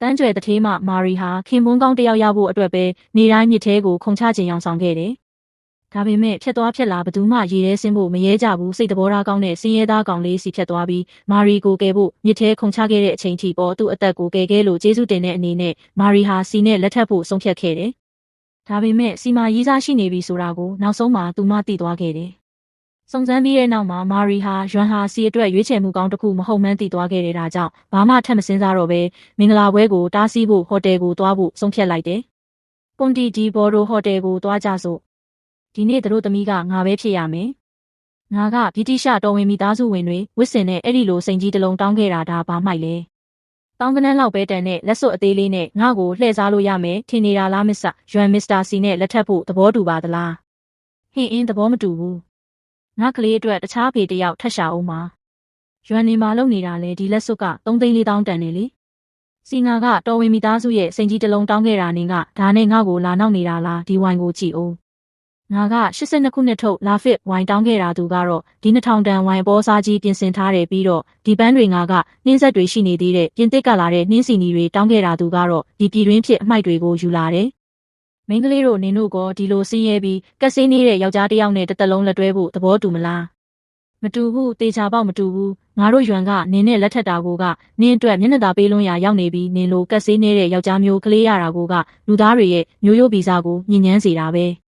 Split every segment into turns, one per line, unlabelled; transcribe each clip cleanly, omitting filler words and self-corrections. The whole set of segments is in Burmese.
တန်းကြွယ်တထေးမမာရီဟာခင်ပွန်းကောင်းတယောက်ရဖို့အတွက်ပဲနေတိုင်းမြစ်ထဲကိုခုန်ချခြင်းရောင်ဆောင်ခဲ့တယ်။ဒါပေမဲ့ဖြတ်သွားဖြတ်လာဘသူမှရေထဲဆင်းဖို့မရဲကြဘူးစိတ်တဘောထားကောင်းတဲ့စင်းရဲသားကောင်လေးစီဖြတ်သွားပြီးမာရီကိုကယ်ဖို့မြစ်ထဲခုန်ချခဲ့တဲ့အချိန်ထိပေါ်သူ့အသက်ကိုကယ်ခဲ့လို့ကျေးဇူးတင်တဲ့အနေနဲ့မာရီဟာစီနဲ့လက်ထပ်ဖို့ဆုံးဖြတ်ခဲ့တယ်။ဒါပေမဲ့စီမာရေးစားရှိနေပြီဆိုတာကိုနောက်ဆုံးမှာသူမသိသွားခဲ့တယ်။စုံစမ်းပြီးတဲ့နောက်မှာမာရီဟာရွမ်ဟာစီအတွက်ရွေးချယ်မှုကောင်းတစ်ခုမဟုတ်မှန်းသိသွားခဲ့တဲ့ဒါကြောင့်ဘာမှထပ်မစင်းစားတော့ပဲမင်္ဂလာပွဲကိုတားဆီးဖို့ဟိုတယ်ကိုသွားဖို့ဆုံးဖြတ်လိုက်တယ်။ကွန်တီဒီဘော်ဒိုဟိုတယ်ကိုသွားကြစို့ဒီနေ့သူတို့သမီးကငါပဲဖြစ်ရမယ်။ငါကဗြိတိရှတော်ဝင်မိသားစုဝင်တွေဝစ်စင်နဲ့အဲ့ဒီလိုစိန်ကြီးတစ်လုံးတောင်းခဲ့တာဒါဘာမှိုက်လဲ။တောင်းကနန်းလောက်ပဲတန်နဲ့လက်စွပ်အသေးလေးနဲ့ငါ့ကိုလှည့်စားလို့ရမယ်ထင်နေတာလားမစ္စတာရွမ်မစ္စတာစီနဲ့လက်ထပ်ဖို့သဘောတူပါသလား။ဟင်းအင်းသဘောမတူဘူး။ငါကလေးအတွက်တခြားဖေတယောက်ထပ်ရှာအောင်ပါ။ရွမ်နေမှာလုံနေတာလေဒီလက်စွပ်က3,400,000တန်နေလေ။စီငါကတော်ဝင်မိသားစုရဲ့စိန်ကြီးတစ်လုံးတောင်းခဲ့တာနင်းကဒါနဲ့ငါ့ကိုလာနောက်နေတာလားဒီဝိုင်ကိုကြည့်အောင်။ငါက82ခုနှစ်ထုတ်လာဖစ်ဝိုင်တောင်းခဲ့တာသူကတော့ဒီ2000တန်ဝိုင်ပေါ်စားကြီးပြင်ဆင်ထားတယ်ပြီးတော့ဒီပန်းတွေငါကနှင်းဆက်တွေရှိနေသေးတဲ့ပြင်သစ်ကလာတဲ့နှင်းစီနီတွေတောင်းခဲ့တာသူကတော့ဒီပြည်တွင်းဖြစ်အမှိုက်တွေကိုယူလာတယ်။မိန်းကလေးတို့နင်တို့ကဒီလိုစင်းရဲပြီးကက်ဆေးနေတဲ့ယောက်ျားတစ်ယောက်နဲ့တစ်သက်လုံးလက်တွဲဖို့သဘောတူမလား။မတူဘူးတေချာပေါက်မတူဘူးငါတို့ရွမ်ကနင်းနဲ့လက်ထက်တာကိုကနင်းအတွက်မျက်နှာသာပေးလွန်းရာရောက်နေပြီးနင်းလိုကက်ဆေးနေတဲ့ယောက်ျားမျိုးကလေးရတာကိုကလူသားတွေရဲ့မျိုးရိုးဗီဇကိုညှဉ်းညမ်းစေတာပဲ။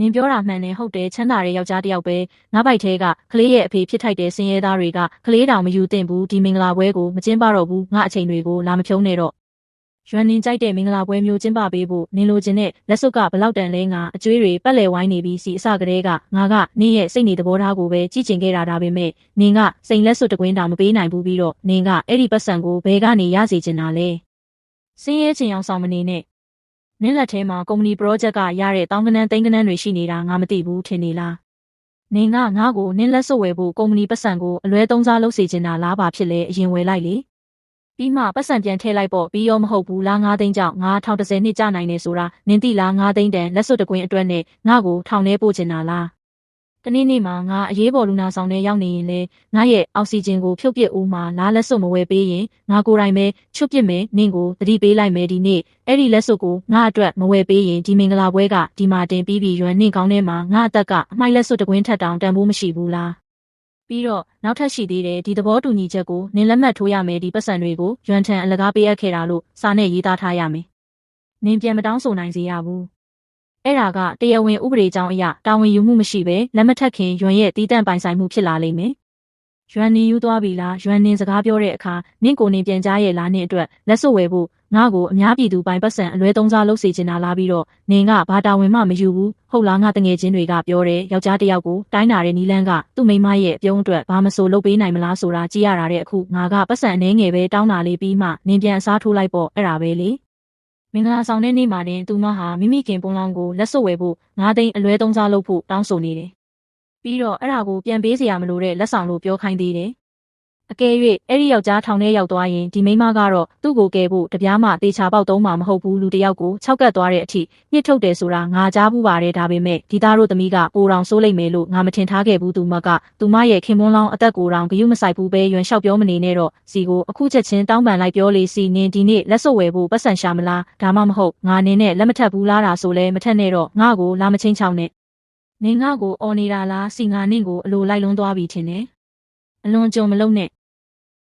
နင်ပြောတာမှန်တယ်ဟုတ်တယ်ချမ်းသာတဲ့ယောက်ျားတစ်ယောက်ပဲငါးပိုက်ထဲကကလေးရဲ့အဖေဖြစ်ထိုက်တဲ့စင်ရဲသားတွေကကလေးတောင်မယူသင့်ဘူးဒီမင်္ဂလာပွဲကိုမကျင်းပတော့ဘူးငါအချိန်တွေကိုလာမဖြုံးနဲ့တော့ရွမ်နင်ကြိုက်တဲ့မင်္ဂလာပွဲမျိုးကျင်းပပေးဖို့နင်လိုချင်တဲ့လက်စွပ်ကဘလောက်တန်လဲငါအကျွေးတွေပတ်လည်ဝိုင်းနေပြီးစီအစကတည်းကငါကနင်းရဲ့စိတ်နေသဘောထားကိုပဲကြည့်ကျင်ခဲ့တာဒါပေမဲ့နင်ကစိန်လက်စွပ်တကွင်းတောင်မပေးနိုင်ဘူးပြီးတော့နင်ကအဲ့ဒီပတ်စံကိုဘဲကနေရစေချင်တာလဲစင်းရဲချင်အောင်ဆောင်မနေနဲ့နင်းလက်ထဲမှာကုမ္ပဏီပရောဂျက်ကရတဲ့တောင်းကနန်းသိန်းကနန်းတွေရှိနေတာငါမသိဘူးထင်နေလားနင်ကငါ့ကိုနင်းလက်စွပ်ဝယ်ဖို့ကုမ္ပဏီပတ်စံကိုအလွဲသုံးစားလုပ်စေချင်တာလားဘာဖြစ်လဲအရင်ဝယ်လိုက်လေပြီးမှပတ်စံပြန်ထည့်လိုက်ပေါ့ပြီးရောမဟုတ်ဘူးလား9သိန်းကြောင့်1010နှစ်ကြာနိုင်နေဆိုတာနင်သိလား9သိန်းတန်လက်စွပ်တကွင်းအတွက်နဲ့ငါ့ကိုထောင်ထဲပို့ချင်တာလားတနေ့နေ့မှာငါအရေးပေါ်လူနာဆောင်ထဲရောက်နေရင်လေငါရဲ့အောက်ဆီဂျင်ကိုဖြုတ်ပစ်ဦးမှာလားလက်စွပ်မဝယ်ပေးရင်ငါကိုယ်တိုင်ပဲချွတ်ပစ်မယ်နင့်ကိုသတိပေးလိုက်မယ်ဒီနေ့အဲ့ဒီလက်စွပ်ကိုငါအတွက်မဝယ်ပေးရင်ဒီမင်္ဂလာပွဲကဒီမှာတင်ပြီးရွယ်နင့်ကောင်းထဲမှာငါအသက်ကအမိုက်လက်စွပ်တကွင်းထက်တောင်တန်ဖိုးမရှိဘူးလားပြီးတော့နောက်ထပ်ရှိသေးတယ်ဒီသဘောတူညီချက်ကိုနင်လက်မှတ်ထိုးရမယ်ဒီပတ်စံတွေကိုရွမ်ထန်အလကားပေးအပ်ခဲ့တာလို့စာနဲ့ရေးသားထားရမယ်နင်ပြန်မတောင်းဆိုနိုင်စေရဘူးအဲ့ဒါကတရားဝင်ဥပဒေကြောင်းအရတာဝန်ယူမှုမရှိဘဲလက်မထက်ခင်ရွမ်ရဲ့တီးတန့်ပိုင်ဆိုင်မှုဖြစ်လာလိမ့်မယ်ရွမ်နင်ယူသွားပြီလားရွမ်နင်စကားပြောတဲ့အခါနင့်ကိုနင်ပြန်ကြားရဲ့လားနင့်အတွက်လက်စွပ်ဝယ်ဖို့ငါ့ကိုအများပြည်သူပိုင်ပတ်စံအလွဲသုံးစားလုပ်စေချင်တာလားပြီးတော့နင်ကဘာတာဝန်မှမယူဘူးဟုတ်လားငါတငယ်ချင်းတွေကပြောတယ်ယောက်ျားတစ်ယောက်ကိုတိုင်းနာတဲ့နီလန်းကသူ့မိန်းမရဲ့ပြုံးအတွက်ဘာမဆိုလုပ်ပေးနိုင်မလားဆိုတာကြည့်ရတာတဲ့အခုငါကပတ်စံအနေငယ်ပဲတောင်းတာလေးပြီးမှနင်ပြန်အစားထိုးလိုက်ပေါ့အဲ့ဒါပဲလေမင်္ဂလာဆောင်တဲ့နေ့မှာတင်သူမဟာမိမိခင်ပုံလောင်းကိုလက်စွပ်ဝယ်ဖို့9သိန်းအလွဲသုံးစားလုပ်ဖို့တောင်းဆိုနေတယ်ပြီးတော့အဲ့ဒါကိုပြန်ပေးစရာမလိုတဲ့လက်ဆောင်လို့ပြောခိုင်းသေးတယ်အကယ်၍အဲ့ဒီယောက်ျားထောင်ထဲရောက်သွားရင်ဒီမိန်းမကတော့သူ့ကိုကယ်ဖို့တပြားမှတေချာပေါက်သုံးမှာမဟုတ်ဘူးလူတစ်ယောက်ကို6ကတ်သွားတဲ့အထိညှစ်ထုတ်တယ်ဆိုတာငါကြားဘူးပါတယ်ဒါပေမဲ့ဒီသားတို့သမီးကပိုတောင်ဆိုးလိုက်မယ်လို့ငါမထင်ထားခဲ့ဘူးသူမကသူမရဲ့ခင်မွန်းလောင်းအသက်ကိုတောင်ဂယုမဆိုင်ဘူးပဲရွံလျှောက်ပြောမနေနဲ့တော့စီကိုအခုချက်ချင်းတောင်းပန်လိုက်ပြောလေစီနင်ဒီနေ့လက်စွပ်ဝယ်ဖို့ပတ်စံရှာမလားဒါမှမဟုတ်ငါနင်နဲ့လက်မထပ်ဘူးလားဒါဆိုလဲမထက်နဲ့တော့ငါ့ကိုလာမချင်းချောင်းနဲ့နင်ငါ့ကိုအော်နေတာလားစီငါနင့်ကိုအလိုလိုက်လွန်းသွားပြီထင်တယ်အလွန်ကြုံမလုံးနဲ့